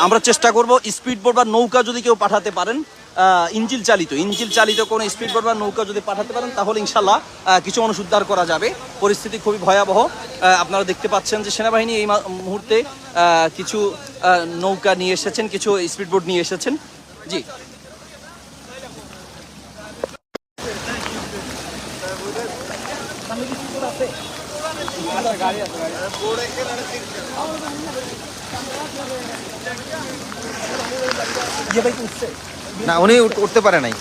আমরা চেষ্টা করব স্পিড বোট বা নৌকা যদি কেউ পাঠাতে পারেন, ইঞ্জিল চালিত কোনো স্পিড বোট বা নৌকা যদি পাঠাতে পারেন, তাহলে ইনশাল্লাহ কিছু মানুষ উদ্ধার করা যাবে। পরিস্থিতি খুবই ভয়াবহ। আপনারা দেখতে পাচ্ছেন যে সেনাবাহিনী এই মুহূর্তে কিছু নৌকা নিয়ে এসেছেন, কিছু স্পিড বোট নিয়ে এসেছেন। জি, না, উনি উঠতে পারে নাই।